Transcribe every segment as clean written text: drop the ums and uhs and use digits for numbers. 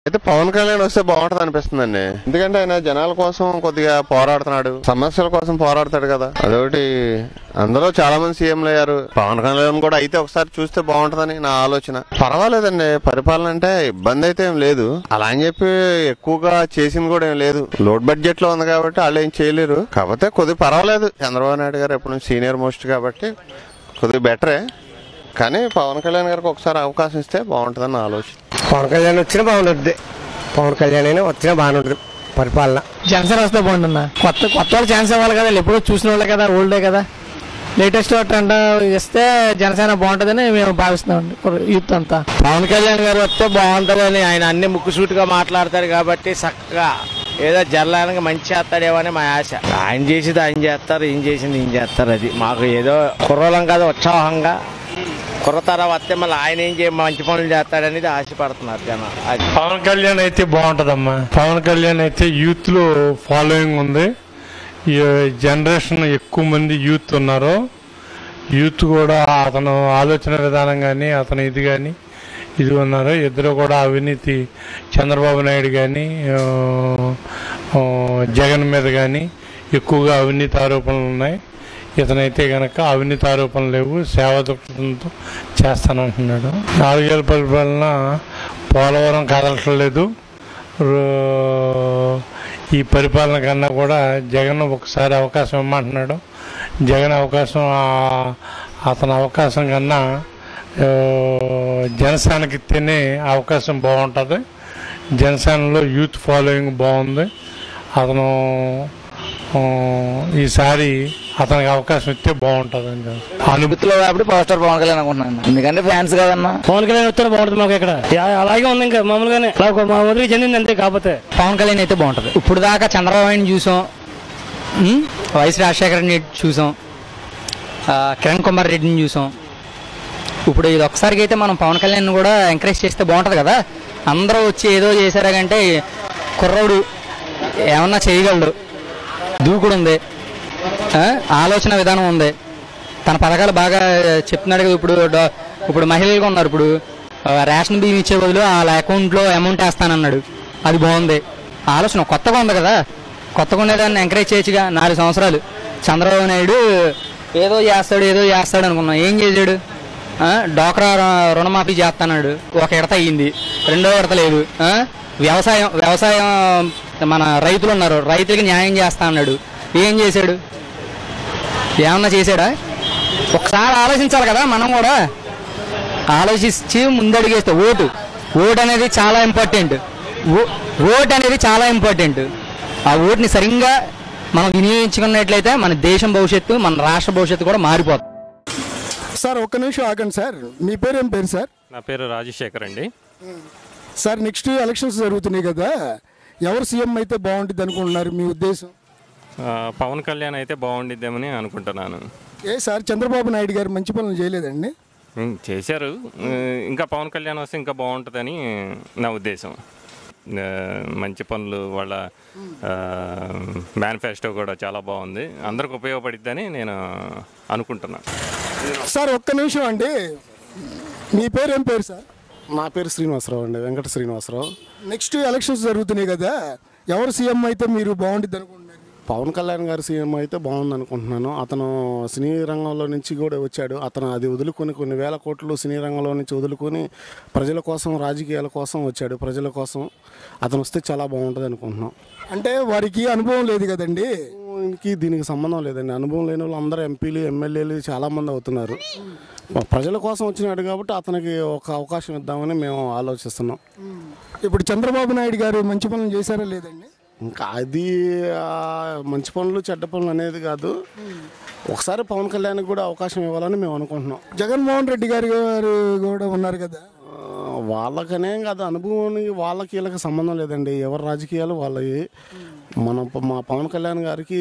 అయితే పవన్ కళ్యాణ్ వస్తే బాగుంటది అనిపిస్తుందండి. ఎందుకంటే ఆయన జనాల కోసం కొద్దిగా పోరాడుతున్నాడు, సమస్యల కోసం పోరాడతాడు కదా. అదొకటి. అందులో చాలా మంది సీఎంలు అయ్యారు, పవన్ కళ్యాణ్ కూడా అయితే ఒకసారి చూస్తే బాగుంటదని నా ఆలోచన. పర్వాలేదండి, పరిపాలన అంటే ఇబ్బంది అయితే ఏం లేదు. అలా అని చెప్పి ఎక్కువగా చేసింది కూడా ఏం లేదు. లోడ్ బడ్జెట్ లో ఉంది కాబట్టి వాళ్ళు ఏం చేయలేరు. కాకపోతే కొద్దిగా పర్వాలేదు. చంద్రబాబు నాయుడు గారు ఎప్పుడు సీనియర్ మోస్ట్ కాబట్టి కొద్దిగా బెటరే. కానీ పవన్ కళ్యాణ్ గారికి ఒకసారి అవకాశం ఇస్తే బాగుంటుందని నా ఆలోచన. పవన్ కళ్యాణ్ వచ్చినా బాగుంటుంది, పవన్ కళ్యాణ్ అయినా వచ్చినా బాగానే ఉంటుంది పరిపాలన. జనసేన వస్తే బాగుంటుందా? కొత్త వాళ్ళు ఛాన్స్ ఇవ్వాలి కదా, ఎప్పుడో చూసిన వాళ్ళే కదా, ఓల్డే కదా. లేటెస్ట్ ట్రెండ్ ఇస్తే జనసేన బాగుంటుందని మేము భావిస్తున్నాం యూత్ అంతా. పవన్ కళ్యాణ్ గారు వస్తే బాగుంటుందని, ఆయన అన్ని ముక్కుసూటిగా మాట్లాడతారు కాబట్టి చక్కగా ఏదో జల్లానికి మంచి చేస్తాడేమో అని మా ఆశ. ఆయన చేసేది ఆయన చేస్తారు, ఈయన చేసింది ఈయన చేస్తారు. అది మాకు ఏదో కుర్రోళం కాదు, ఉత్సాహంగా కుర్రతర వస్తే మళ్ళీ ఆయన ఏం మంచి పనులు చేస్తాడనేది ఆశపడుతున్నారు జనం. అది పవన్ కళ్యాణ్ అయితే బాగుంటుందమ్మా. పవన్ కళ్యాణ్ అయితే యూత్ లో ఫాలోయింగ్ ఉంది. ఈ జనరేషన్ ఎక్కువ మంది యూత్ ఉన్నారు. యూత్ కూడా అతను ఆలోచన విధానం కానీ అతను ఇది కానీ ఇది ఉన్నారు. ఇద్దరు కూడా అవినీతి, చంద్రబాబు నాయుడు కానీ జగన్ మీద కానీ ఎక్కువగా అవినీతి ఆరోపణలు ఉన్నాయి. ఇతనైతే కనుక అవినీతి ఆరోపణలు లేవు, సేవా దృక్పథంతో చేస్తానంటున్నాడు. 4 ఏళ్ళ పరిపాలన పోలవరం కదలట్లేదు. ఈ పరిపాలన కన్నా కూడా జగన్ ఒకసారి అవకాశం ఇమ్మంటున్నాడు. జగన్ అవకాశం, అతని అవకాశం కన్నా జనసేనకి ఇస్తేనే అవకాశం బాగుంటుంది. జనసేనలో యూత్ ఫాలోయింగ్ బాగుంది. అతను ఈసారి అతనికి అవకాశం ఇస్తే బాగుంటుంది అని అనుభూతిలో కాబట్టి పవర్ స్టార్ పవన్ కళ్యాణ్ అనుకుంటున్నాను. ఎందుకంటే ఫ్యాన్స్ కదన్నా. పవన్ కళ్యాణ్ వస్తే బాగుంటుంది మాకు ఇక్కడ. అలాగే ఉంది, ఇంకా మామూలుగానే మా ఊరికి చెందింది అంతే. కాకపోతే పవన్ కళ్యాణ్ అయితే బాగుంటుంది. ఇప్పుడు దాకా చంద్రబాబు చూసాం, వైఎస్ రాజశేఖర రెడ్డి చూసాం, కిరణ్ కుమార్ రెడ్డిని చూసాం. ఇప్పుడు ఇది ఒకసారికి అయితే మనం పవన్ కళ్యాణ్ కూడా ఎంకరేజ్ చేస్తే బాగుంటుంది కదా. అందరూ వచ్చి ఏదో చేశారా కంటే కుర్రోడు ఏమన్నా చేయగలడు, దూకుడు ఉంది, ఆలోచన విధానం ఉంది, తన పథకాలు బాగా చెప్తున్నాడు కదా. ఇప్పుడు మహిళలుగా ఉన్నారు. ఇప్పుడు రేషన్ బియ్యం ఇచ్చే బదులు వాళ్ళ అకౌంట్లో అమౌంట్ వేస్తానన్నాడు. అది బాగుంది. ఆలోచన కొత్తగా ఉంది కదా. కొత్తగా ఉండేదాన్ని ఎంకరేజ్ చేయొచ్చుగా. 4 సంవత్సరాలు చంద్రబాబు నాయుడు ఏదో చేస్తాడు అనుకున్నాం. ఏం చేశాడు? డోక్రా రుణమాఫీ చేస్తాడు. ఒక విడత అయ్యింది, రెండో విడత లేదు. వ్యవసాయం మన రైతులు ఉన్నారు, రైతులకి న్యాయం చేస్తా అన్నాడు. ఏం చేశాడు? ఏమన్నా చేశాడా? ఒకసారి ఆలోచించాలి కదా. మనం కూడా ఆలోచించి ముందడిగేస్తే ఓటు అనేది చాలా ఇంపార్టెంట్. ఆ ఓటుని సరిగ్గా మనం వినియోగించుకున్నట్లయితే మన దేశం భవిష్యత్తు, మన రాష్ట్ర భవిష్యత్తు కూడా మారిపోతుంది. సార్ ఒక్క నిమిషం ఆగండి సార్. మీ పేరు ఏం పేరు సార్? నా పేరు రాజశేఖర్ అండి. సార్ నెక్స్ట్ ఎలక్షన్స్ జరుగుతున్నాయి కదా, ఎవరు సీఎం అయితే బాగుంటుంది అనుకుంటున్నారు మీ ఉద్దేశం? పవన్ కళ్యాణ్ అయితే బాగుండిద్దామని అనుకుంటున్నాను. సార్ చంద్రబాబు నాయుడు గారు మంచి పనులు చేయలేదండి? చేశారు. ఇంకా పవన్ కళ్యాణ్ వస్తే ఇంకా బాగుంటుందని నా ఉద్దేశం. మంచి పనులు, వాళ్ళ మేనిఫెస్టో కూడా చాలా బాగుంది, అందరికి ఉపయోగపడిద్దని నేను అనుకుంటున్నాను. సార్ ఒక్క నిమిషం అండి. మీ పేరు ఏం పేరు సార్? నా పేరు శ్రీనివాసరావు అండి, వెంకట శ్రీనివాసరావు. నెక్స్ట్ ఎలక్షన్స్ జరుగుతున్నాయి కదా, ఎవరు సీఎం అయితే మీరు బాగుంటుంది అనుకుంటున్నారు? పవన్ కళ్యాణ్ గారు సీఎం అయితే బాగుంది అనుకుంటున్నాను. అతను సినీ రంగంలో నుంచి కూడా వచ్చాడు. అతను అది వదులుకొని కొన్ని వేల కోట్లు సినీ రంగంలో నుంచి వదులుకొని ప్రజల కోసం, రాజకీయాల కోసం వచ్చాడు. ప్రజల కోసం అతను వస్తే చాలా బాగుంటుంది అనుకుంటున్నాం. అంటే వారికి అనుభవం లేదు కదండి. దీనికి సంబంధం లేదండి. అనుభవం లేని వాళ్ళు అందరూ ఎంపీలు, ఎమ్మెల్యేలు చాలామంది అవుతున్నారు. ప్రజల కోసం వచ్చినాడు కాబట్టి అతనికి ఒక అవకాశం ఇద్దామని మేము ఆలోచిస్తున్నాం. ఇప్పుడు చంద్రబాబు నాయుడు గారు మంచి పనులు చేశారా లేదండి? ఇంకా అది మంచి పనులు చెడ్డ పనులు అనేది కాదు. ఒకసారి పవన్ కళ్యాణ్కి కూడా అవకాశం ఇవ్వాలని మేము అనుకుంటున్నాం. జగన్మోహన్ రెడ్డి గారు కూడా ఉన్నారు కదా, వాళ్ళకనేం కాదు, అనుభవానికి వాళ్ళకి వీళ్ళకి సంబంధం లేదండి. ఎవరి రాజకీయాలు వాళ్ళవి. మా పవన్ కళ్యాణ్ గారికి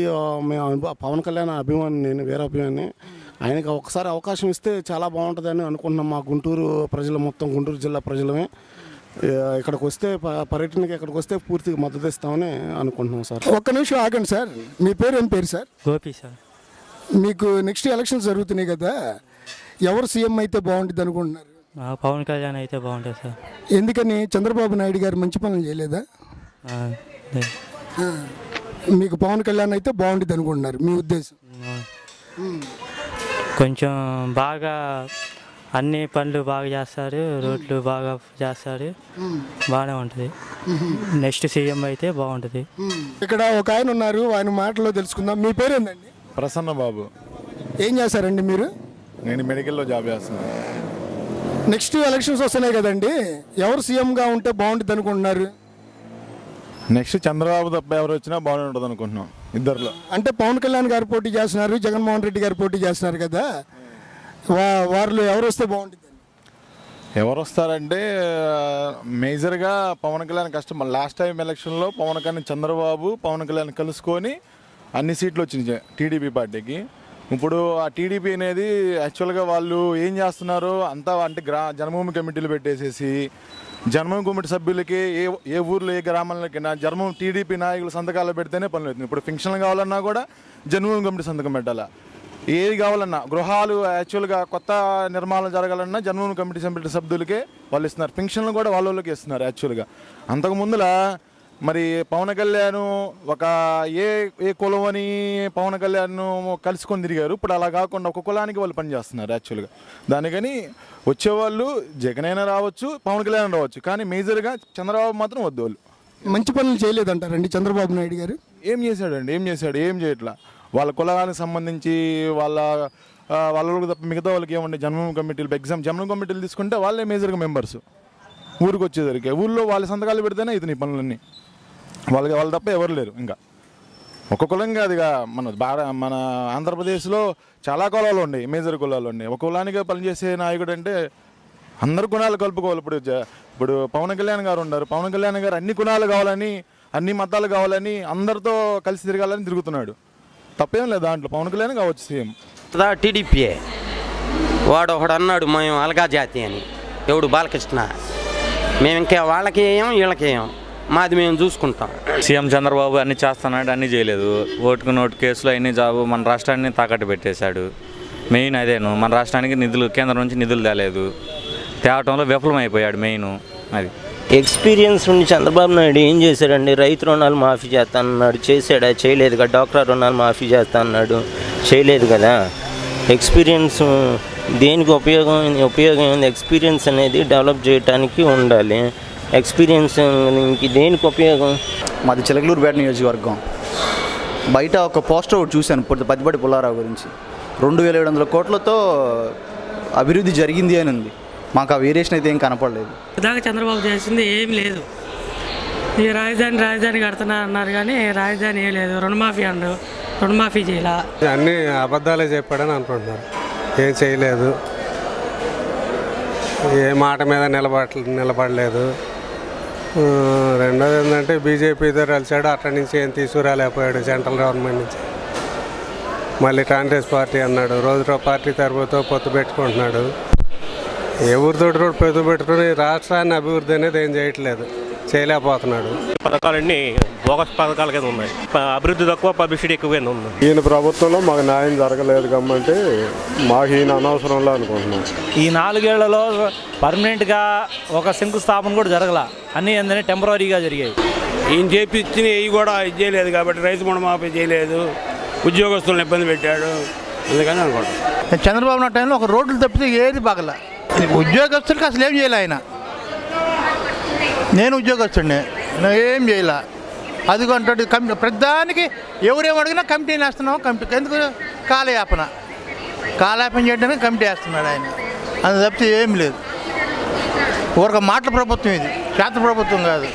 మేము పవన్ కళ్యాణ్ అభిమాని, నేను వేరే అభిమాని. ఆయనకి ఒకసారి అవకాశం ఇస్తే చాలా బాగుంటుందని అనుకుంటున్నాం. మా గుంటూరు ప్రజలు, మొత్తం గుంటూరు జిల్లా ప్రజలమే ఇక్కడికి వస్తే, పర్యటనకి ఇక్కడికి వస్తే పూర్తిగా మద్దతు ఇస్తామని అనుకుంటున్నాం సార్. ఒక్క నిమిషం ఆగండి సార్. మీ పేరు ఏం పేరు సార్? గోపి సార్. మీకు నెక్స్ట్ ఎలక్షన్స్ జరుగుతున్నాయి కదా, ఎవరు సీఎం అయితే బాగుంటుంది అనుకుంటున్నారు? పవన్ కళ్యాణ్ అయితే బాగుంటుంది సార్. ఎందుకని చంద్రబాబు నాయుడు గారు మంచి పనులు చేయలేదా? మీకు పవన్ కళ్యాణ్ అయితే బాగుంటుంది అనుకుంటున్నారు మీ ఉద్దేశం? కొంచెం బాగా అన్ని పనులు బాగా చేస్తారు, రోడ్లు బాగా చేస్తారు, బాగానే ఉంటుంది. నెక్స్ట్ సీఎం అయితే బాగుంటుంది. ఇక్కడ ఒక ఆయన ఉన్నారు, ఆయన మాటలో తెలుసుకుందాం. మీ పేరు ఏందండి? ప్రసన్న బాబు. ఏం చేస్తారండి మీరు? నేను మెడికల్లో జాబ్ చేస్తున్నాను. నెక్స్ట్ ఎలక్షన్స్ వస్తున్నాయి కదండి, ఎవరు సీఎంగా ఉంటే బాగుంటుంది అనుకుంటున్నారు? నెక్స్ట్ చంద్రబాబు తప్ప ఎవరు వచ్చినా బాగుంటుంది అనుకుంటున్నాం ఇద్దరులో. అంటే పవన్ కళ్యాణ్ గారు పోటీ చేస్తున్నారు, జగన్మోహన్ రెడ్డి గారు పోటీ చేస్తున్నారు కదా, వారిలో ఎవరు వస్తే బాగుంటుంది? ఎవరు వస్తారంటే మేజర్గా పవన్ కళ్యాణ్ కష్టం. లాస్ట్ టైం ఎలక్షన్లో చంద్రబాబు పవన్ కళ్యాణ్ కలుసుకొని అన్ని సీట్లు వచ్చినాయి టీడీపీ పార్టీకి. ఇప్పుడు ఆ టీడీపీ అనేది యాక్చువల్గా వాళ్ళు ఏం చేస్తున్నారు అంతా అంటే జన్మభూమి కమిటీలు పెట్టేసేసి జన్మభూమి కమిటీ సభ్యులకి ఏ ఊర్లో ఏ గ్రామాలకైనా జన్మభూమి టీడీపీ నాయకులు సంతకాలు పెడితేనే పనులు అవుతుంది. ఇప్పుడు ఫంక్షన్లు కావాలన్నా కూడా జన్మభూమి కమిటీ సంతకం పెట్టాలా, ఏది కావాలన్నా గృహాలు యాక్చువల్గా కొత్త నిర్మాణాలు జరగాలన్నా జన్మభూమి కమిటీ సభ్యులకే వాళ్ళు ఇస్తున్నారు. ఫంక్షన్లు కూడా వాళ్ళకి ఇస్తున్నారు యాక్చువల్గా. అంతకుముందులా మరి పవన్ కళ్యాణ్ ఒక ఏ కులం అని పవన్ కళ్యాణ్ కలుసుకొని తిరిగారు. ఇప్పుడు అలా కాకుండా ఒక కులానికి వాళ్ళు పనిచేస్తున్నారు యాక్చువల్గా. దానికని వచ్చేవాళ్ళు జగన్ అయినా రావచ్చు, పవన్ కళ్యాణ్ రావచ్చు, కానీ మేజర్గా చంద్రబాబు మాత్రం వద్దు. వాళ్ళు మంచి పనులు చేయలేదంటారండి చంద్రబాబు నాయుడు గారు? ఏం చేశాడండి? ఏం చేయట్లా. వాళ్ళ కులానికి సంబంధించి వాళ్ళకి తప్ప మిగతా వాళ్ళకి ఏమంటే జన్మభూమి కమిటీలు జన్మభూమి కమిటీలు తీసుకుంటే వాళ్ళే మేజర్గా మెంబర్స్. ఊరికి వచ్చేసరికి ఊళ్ళో వాళ్ళ సంతకాలు పెడితేనే ఇది పనులన్నీ. వాళ్ళ తప్ప ఎవరు లేరు. ఇంకా ఒక కులం కాదుగా, మన ఆంధ్రప్రదేశ్లో చాలా కులాలు ఉన్నాయి, మేజర్ కులాలు ఉన్నాయి. ఒక కులానిగా పనిచేసే నాయకుడు అంటే అందరు కులాలు కలుపుకోవాలి. ఇప్పుడు పవన్ కళ్యాణ్ గారు ఉన్నారు. పవన్ కళ్యాణ్ గారు అన్ని కులాలు కావాలని, అన్ని మతాలు కావాలని, అందరితో కలిసి తిరగాలని తిరుగుతున్నాడు. తప్పేం లేదు దాంట్లో. పవన్ కళ్యాణ్ కావచ్చు సీఎం. టీడీపీఏ వాడు ఒకడు అన్నాడు మేము అలగా జాతి అని, ఎవడు బాలకృష్ణ. మేము ఇంకా వాళ్ళకి వేయం వీళ్ళకి వేయం, మాది మేము చూసుకుంటాం. సీఎం చంద్రబాబు అన్ని చేస్తున్నాడు, అన్నీ చేయలేదు. ఓటుకు నోటు కేసులు అన్ని జాబు మన రాష్ట్రాన్ని తాకట్టు పెట్టేశాడు. మెయిన్ అదేను, మన రాష్ట్రానికి కేంద్రం నుంచి నిధులు తేలేదు, తేవటంలో విఫలమైపోయాడు మెయిన్. అది ఎక్స్పీరియన్స్ ఉండి చంద్రబాబు నాయుడు ఏం చేశాడండి? రైతు రుణాలు మాఫీ చేస్తా అన్నాడు, చేశాడా? చేయలేదు కదా. డాక్టర్ రుణాలు మాఫీ చేస్తా అన్నాడు, చేయలేదు కదా. ఎక్స్పీరియన్స్ దేనికి ఉపయోగం ఉంది? ఎక్స్పీరియన్స్ అనేది డెవలప్ చేయడానికి ఉండాలి. ఎక్స్పీరియన్స్ దేనికి ఉపయోగం? మాది చిలకలూరుపేట నియోజకవర్గం. బయట ఒక పోస్టర్ ఒకటి చూశాను పత్తిపాటి పుల్లారావు గురించి. 2700 కోట్లతో అభివృద్ధి జరిగింది అని ఉంది. మాకు ఆ వేరియేషన్ అయితే ఏం కనపడలేదు. దాకా చంద్రబాబు చేసింది ఏం లేదు. ఈ రాజధాని కడుతున్నా అన్నారు కానీ రాజధాని ఏం లేదు. రుణమాఫీ చేయాల. అన్నీ అబద్ధాలే చెప్పాడని అనుకుంటున్నారు. ఏం చేయలేదు, ఏ మాట మీద నిలబడలేదు. రెండోది ఏంటంటే బీజేపీతో కలిసాడు, అక్కడి నుంచి ఏం తీసుకురాలేకపోయాడు సెంట్రల్ గవర్నమెంట్ నుంచి. మళ్ళీ కాంగ్రెస్ పార్టీ అన్నాడు, రోజుకో పార్టీ తరపుతో పొత్తు పెట్టుకుంటున్నాడు. ఎవరితో కూడా పొత్తు పెట్టుకుని రాష్ట్రాన్ని అభివృద్ధి అనేది ఏం చేయలేకపోతున్నాడు. పథకాలన్నీ బోగస్ పథకాల కింద ఉన్నాయి. అభివృద్ధి తక్కువ, పబ్లిసిటీ ఎక్కువ ఉంది. ఈయన ప్రభుత్వంలో మాకు న్యాయం జరగలేదు కాబట్టి మాకు ఈయన అనవసరంలో అనుకుంటున్నాం. ఈ 4 ఏళ్లలో పర్మనెంట్గా ఒక శంకుస్థాపన కూడా జరగల, అన్నీ ఏంటంటే టెంపరీగా జరిగాయి. ఈయన చేపించిన ఇవి కూడా ఇది చేయలేదు కాబట్టి రైతు రుణమాఫీ చేయలేదు, ఉద్యోగస్తులను ఇబ్బంది పెట్టాడు, అందుకని అనుకుంటాం. చంద్రబాబు నాయుడు టైంలో ఒక రోడ్లు తప్పితే ఏది బాగల. ఉద్యోగస్తులకి అసలు ఏం చేయలే ఆయన. నేను ఉద్యోగస్తుడిని, ఏం చేయలే. అది అంటాడు ప్రతిదానికి ఎవరేం అడిగినా కమిటీ వేస్తున్నాం. కమిటీ ఎందుకు? కాలయాపన చేయడానికి కమిటీ వేస్తున్నాడు ఆయన. అది తప్పితే ఏం లేదు. ఊరక మాటల ప్రభుత్వం ఇది, చేత ప్రభుత్వం కాదు.